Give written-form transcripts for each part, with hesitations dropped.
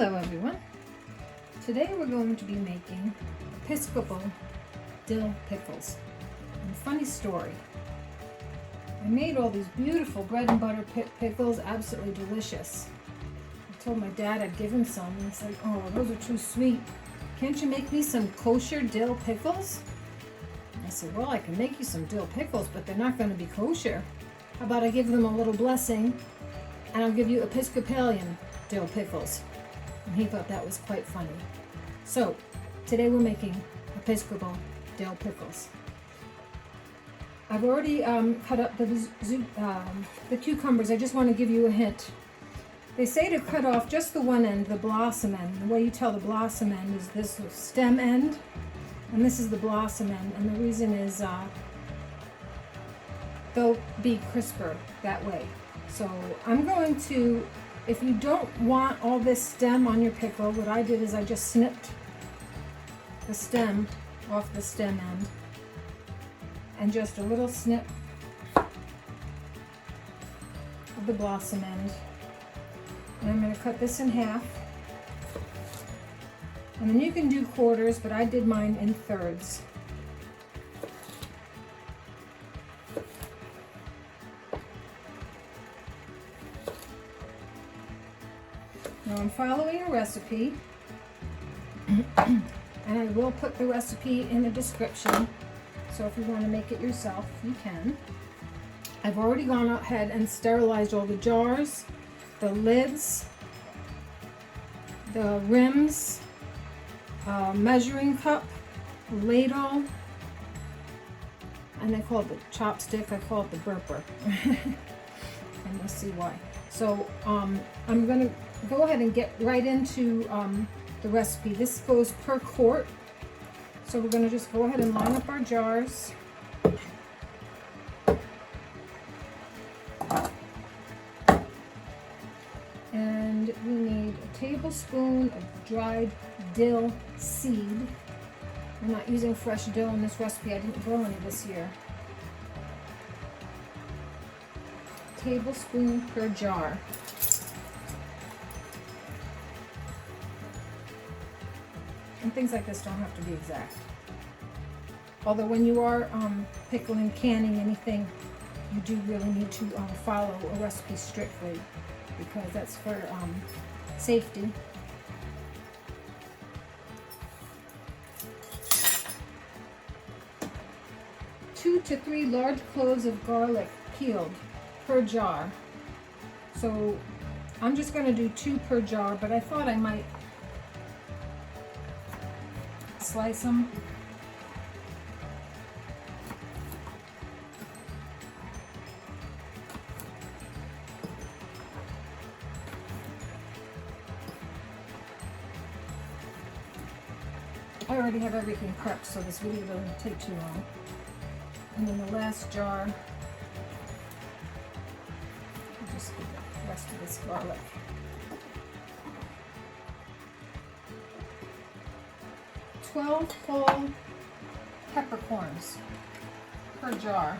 Hello everyone. Today we're going to be making Episcopal Dill Pickles. And funny story, I made all these beautiful bread and butter pickles, absolutely delicious. I told my dad I'd give him some, and he's like, oh, those are too sweet. Can't you make me some kosher dill pickles? And I said, well, I can make you some dill pickles, but they're not going to be kosher. How about I give them a little blessing, and I'll give you Episcopalian dill pickles. And he thought that was quite funny. So today we're making Episcopal dill pickles. I've already cut up the cucumbers. I just want to give you a hint. They say to cut off just the one end, the blossom end. The way you tell the blossom end is this stem end, and this is the blossom end. And the reason is they'll be crisper that way. So I'm going to, if you don't want all this stem on your pickle, what I did is I just snipped the stem off the stem end and just a little snip of the blossom end. And I'm going to cut this in half. And then you can do quarters, but I did mine in thirds. Now I'm following a recipe, and I will put the recipe in the description, so if you want to make it yourself, you can. I've already gone ahead and sterilized all the jars, the lids, the rims, measuring cup, ladle, and they call it the chopstick, I call it the burper, and you'll see why. So I'm going to go ahead and get right into the recipe. This goes per quart. So we're going to just go ahead and line up our jars. And we need a tablespoon of dried dill seed. I'm not using fresh dill in this recipe. I didn't grow any this year. Tablespoon per jar. And things like this don't have to be exact. Although when you are pickling, canning anything, you do really need to follow a recipe strictly, because that's for safety. Two to three large cloves of garlic peeled per jar. So I'm just going to do 2 per jar, but I thought I might slice them. I already have everything prepped, so this video doesn't take too long. And then the last jar, I'll just give the rest of this garlic. 12 whole peppercorns per jar.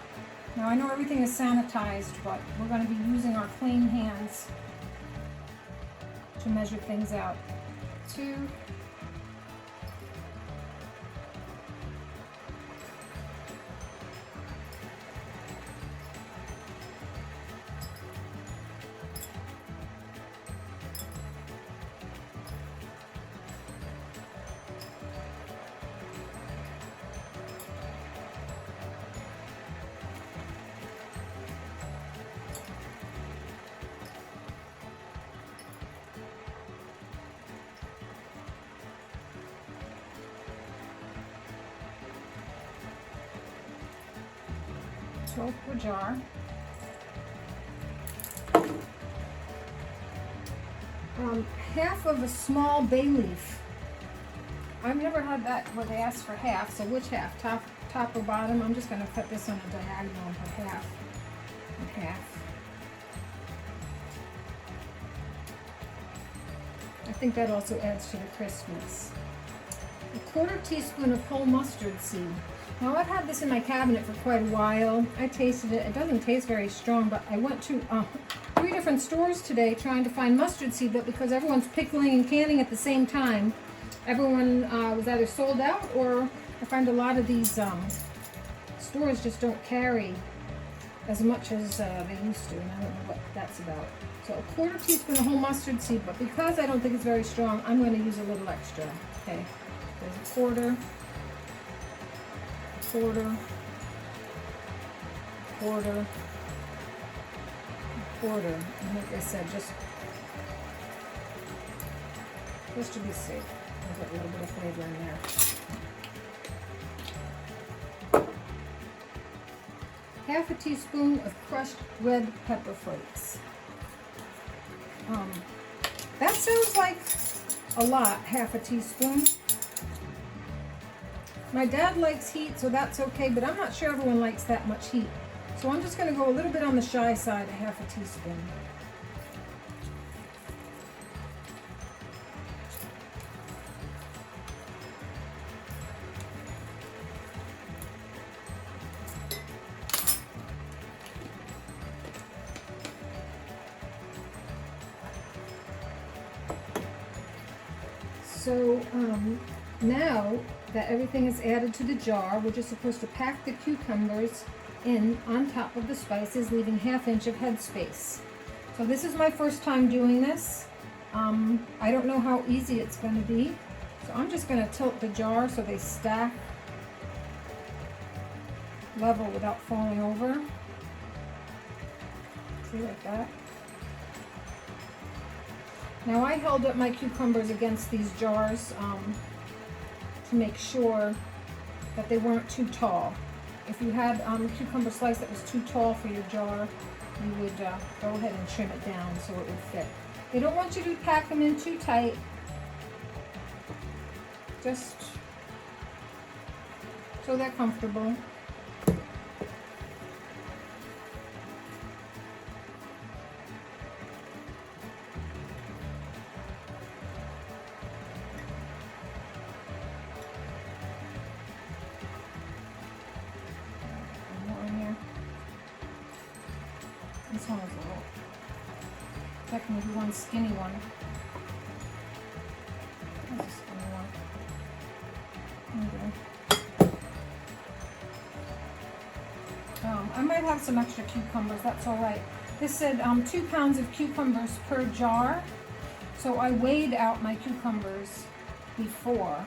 Now I know everything is sanitized, but we're going to be using our clean hands to measure things out. 2, 12 per jar. Half of a small bay leaf. I've never had that where they ask for half, so which half? Top or bottom? I'm just going to cut this on a diagonal and put half and half. I think that also adds to the crispness. A 1/4 teaspoon of whole mustard seed. Now I've had this in my cabinet for quite a while. I tasted it. It doesn't taste very strong, but I went to 3 different stores today trying to find mustard seed, but because everyone's pickling and canning at the same time, everyone was either sold out, or I find a lot of these stores just don't carry as much as they used to, and I don't know what that's about. So a 1/4 teaspoon of whole mustard seed, but because I don't think it's very strong, I'm going to use a little extra. Okay, there's a 1/4, 1/4, 1/4, 1/4, and like I said, just to be safe, I'll get a little bit of flavor in there. Half a teaspoon of crushed red pepper flakes. That sounds like a lot, half a teaspoon. My dad likes heat, so that's okay, but I'm not sure everyone likes that much heat. So I'm just going to go a little bit on the shy side, a half a teaspoon. So now that everything is added to the jar, we're just supposed to pack the cucumbers in on top of the spices, leaving 1/2 inch of head space. So this is my first time doing this. I don't know how easy it's going to be. So I'm just going to tilt the jar so they stack level without falling over. See, like that. Now I held up my cucumbers against these jars to make sure that they weren't too tall. If you had a cucumber slice that was too tall for your jar, you would go ahead and trim it down so it would fit. They don't want you to pack them in too tight. Just so they're comfortable. This one is a little, technically one skinny one. That's a skinny one. Okay. I might have some extra cucumbers, that's all right. This said 2 pounds of cucumbers per jar. So I weighed out my cucumbers before,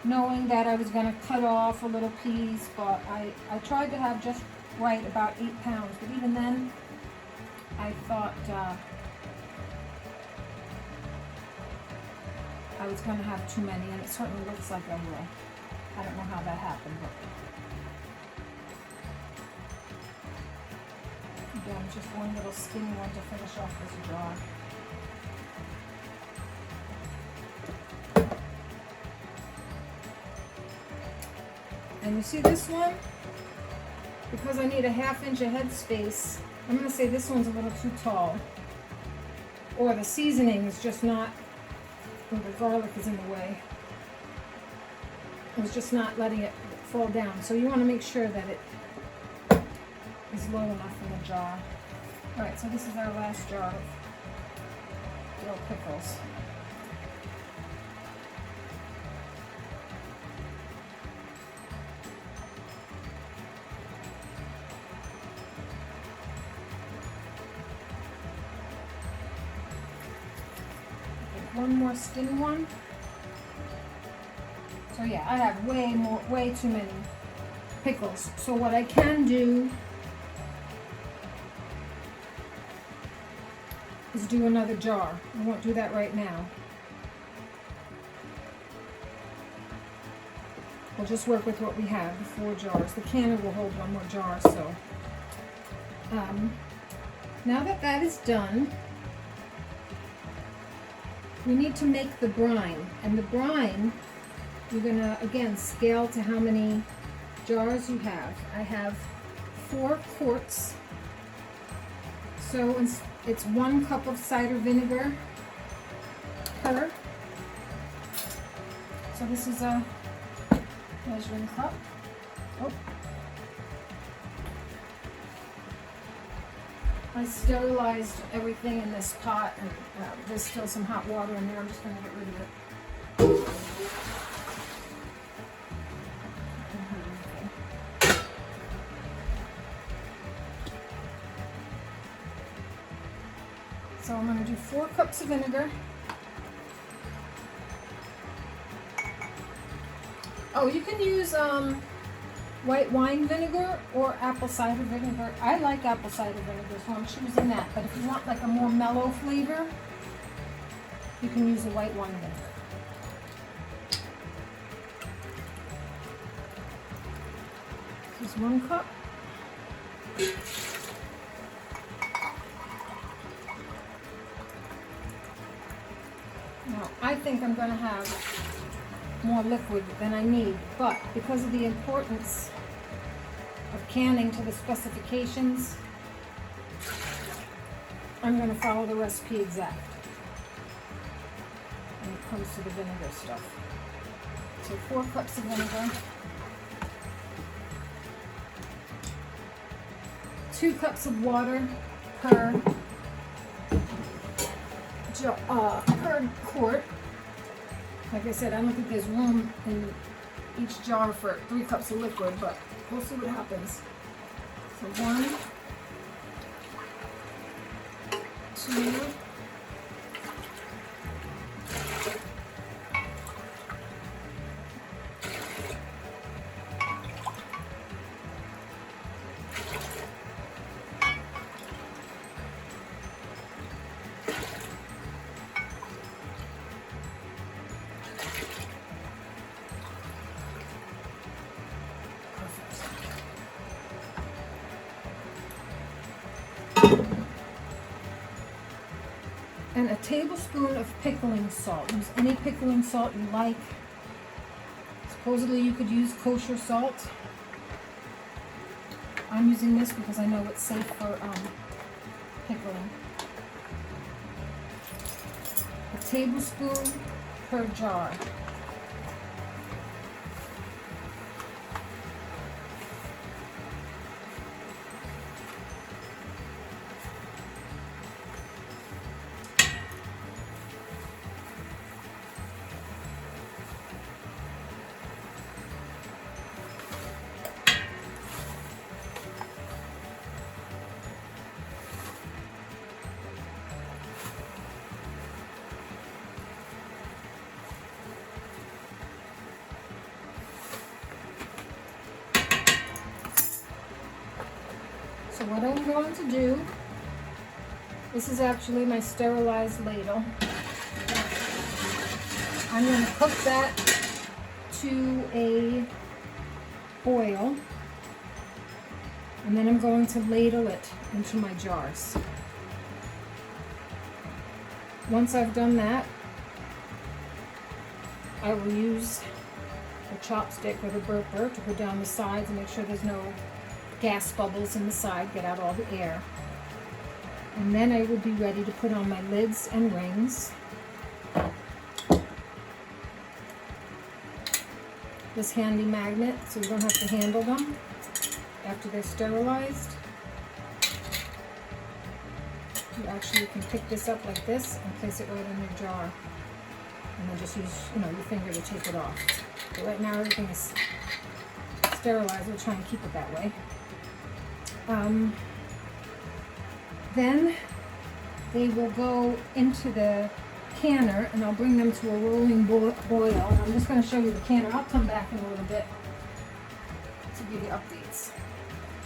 knowing that I was going to cut off a little piece, but I tried to have just right about 8 pounds, but even then, I thought I was going to have too many, and it certainly looks like I will. I don't know how that happened, but again, just one little skinny one to finish off this jar. And you see this one? Because I need a 1/2 inch of head space, I'm going to say this one's a little too tall. Or the seasoning is just not, or the garlic is in the way. It was just not letting it fall down. So you want to make sure that it is low enough in the jar. Alright, so this is our last jar of dill pickles. One more skinny one. So yeah, I have way too many pickles. So what I can do is do another jar. I won't do that right now. We'll just work with what we have, the 4 jars. The canner will hold 1 more jar, so. Now that that is done, we need to make the brine, and the brine, you're going to, again, scale to how many jars you have. I have 4 quarts, so it's 1 cup of cider vinegar per. So this is a measuring cup. Oh. I sterilized everything in this pot, and there's still some hot water in there. I'm just going to get rid of it. So I'm going to do 4 cups of vinegar. Oh, you can use white wine vinegar or apple cider vinegar. I like apple cider vinegar, so I'm choosing that. But if you want like a more mellow flavor, you can use a white wine vinegar. This is 1 cup. Now, I think I'm going to have more liquid than I need, but because of the importance of canning to the specifications, I'm going to follow the recipe exact when it comes to the vinegar stuff. So 4 cups of vinegar, 2 cups of water per quart. Like I said, I don't think there's room in each jar for 3 cups of liquid, but we'll see what happens. So 1, 2, 1 tablespoon of pickling salt. Use any pickling salt you like. Supposedly you could use kosher salt. I'm using this because I know it's safe for pickling. A tablespoon per jar. So what I'm going to do, this is actually my sterilized ladle. I'm going to cook that to a boil, and then I'm going to ladle it into my jars. Once I've done that, I will use a chopstick or the burper to go down the sides and make sure there's no gas bubbles in the side, get out all the air. And then I will be ready to put on my lids and rings. This handy magnet, so you don't have to handle them after they're sterilized. You actually can pick this up like this and place it right in your jar. And then just use, your finger to take it off. But right now everything is sterilized. We'll try and keep it that way. Then they will go into the canner, and I'll bring them to a rolling boil. I'm just going to show you the canner. I'll come back in a little bit to give you updates.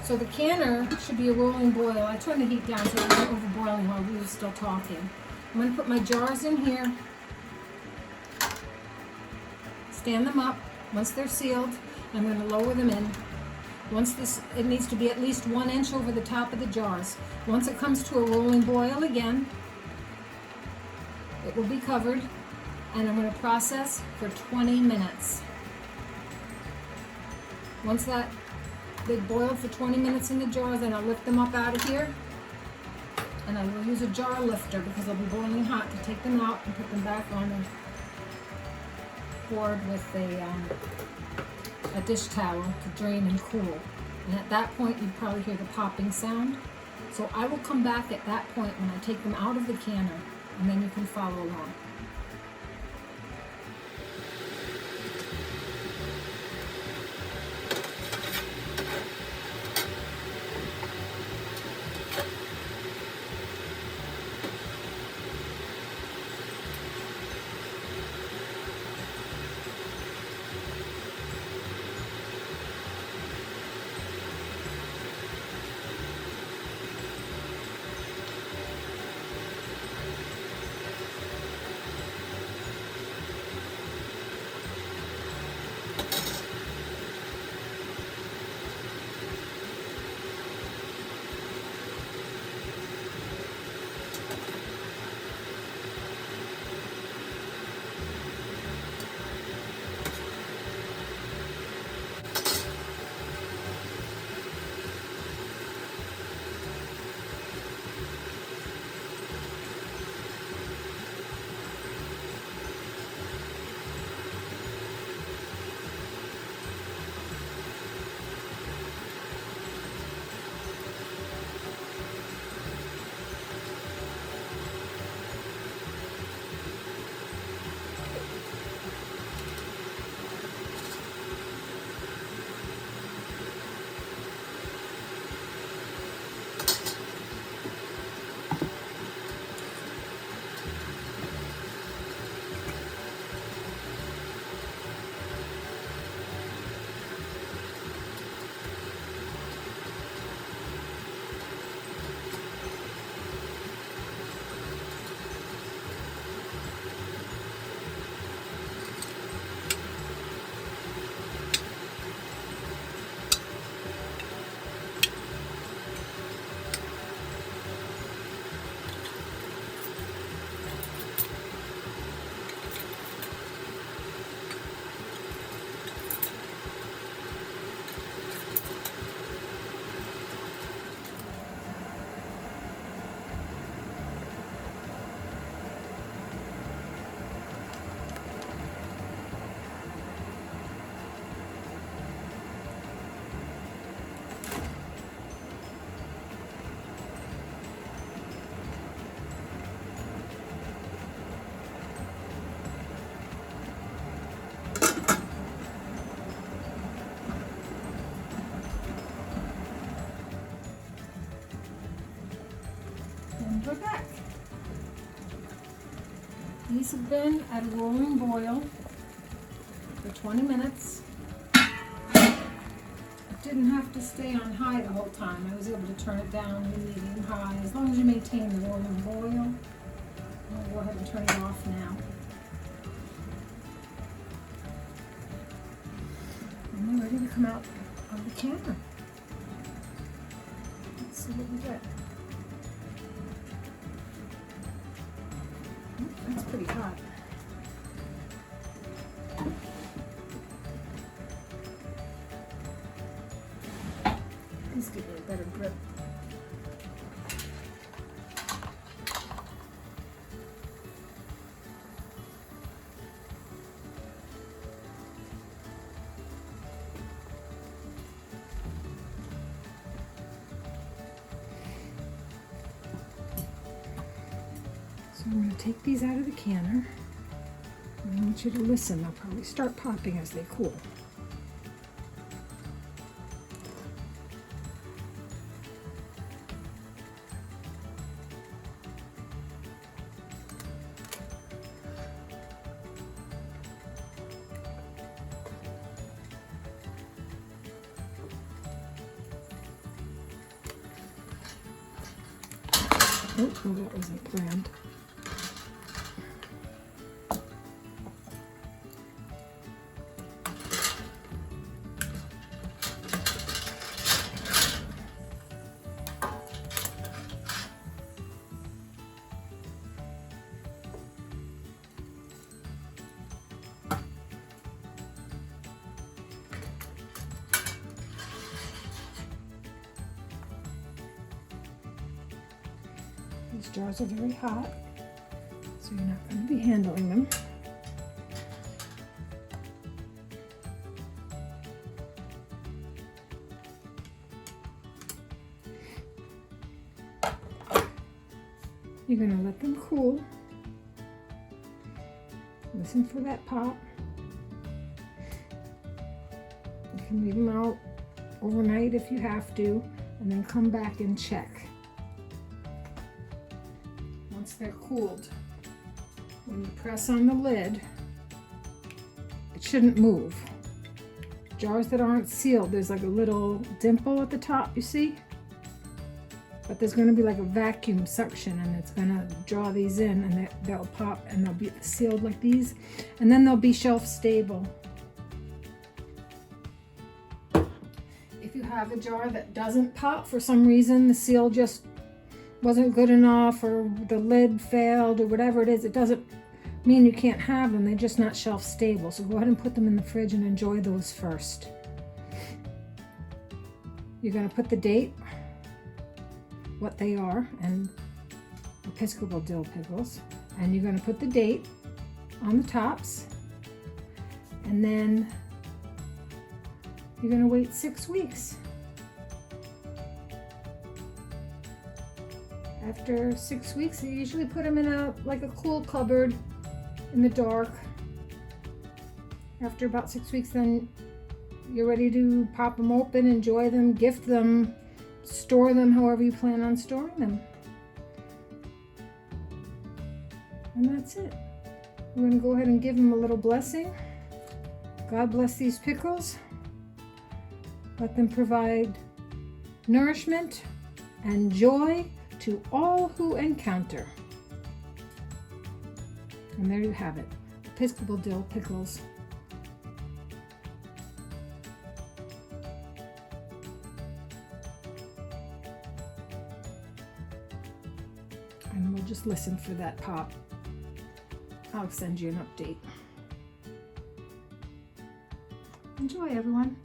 So the canner should be a rolling boil. I turn the heat down so it's not overboiling while we were still talking. I'm going to put my jars in here, stand them up. Once they're sealed, I'm going to lower them in. It needs to be at least 1 inch over the top of the jars. Once it comes to a rolling boil again, it will be covered, and I'm going to process for 20 minutes. Once they've boiled for 20 minutes in the jars, then I'll lift them up out of here, and I will use a jar lifter because they'll be boiling hot to take them out and put them back on and poured with a dish towel to drain and cool. And at that point, you'd probably hear the popping sound. So I will come back at that point when I take them out of the canner, and then you can follow along. And we're back. These have been at a rolling boil for 20 minutes. It didn't have to stay on high the whole time. I was able to turn it down to medium high as long as you maintain the rolling boil. I'll go ahead and turn it off now. And they're ready to come out of the canner. Let's see what we get. That's pretty hot. Please give me a better grip. So I'm going to take these out of the canner. I want you to listen. They'll probably start popping as they cool. Oh, that wasn't planned. These jars are very hot, so you're not going to be handling them. You're going to let them cool. Listen for that pop. You can leave them out overnight if you have to, and then come back and check. Once they're cooled, when you press on the lid, it shouldn't move. Jars that aren't sealed, there's like a little dimple at the top, you see? But there's going to be like a vacuum suction, and it's going to draw these in, and they'll pop, and they'll be sealed like these, and then they'll be shelf stable. If you have a jar that doesn't pop for some reason, the seal just wasn't good enough, or the lid failed, or whatever it is, it doesn't mean you can't have them. They're just not shelf stable. So go ahead and put them in the fridge and enjoy those first. You're going to put the date, what they are, and Episcopal Dill Pickles, and you're going to put the date on the tops, and then you're going to wait 6 weeks. After 6 weeks, you usually put them in a cool cupboard in the dark. After about 6 weeks, then you're ready to pop them open, enjoy them, gift them, store them however you plan on storing them. And that's it. We're going to go ahead and give them a little blessing. God bless these pickles. Let them provide nourishment and joy to all who encounter. And there you have it, Episcopal Dill Pickles. And we'll just listen for that pop. I'll send you an update. Enjoy, everyone.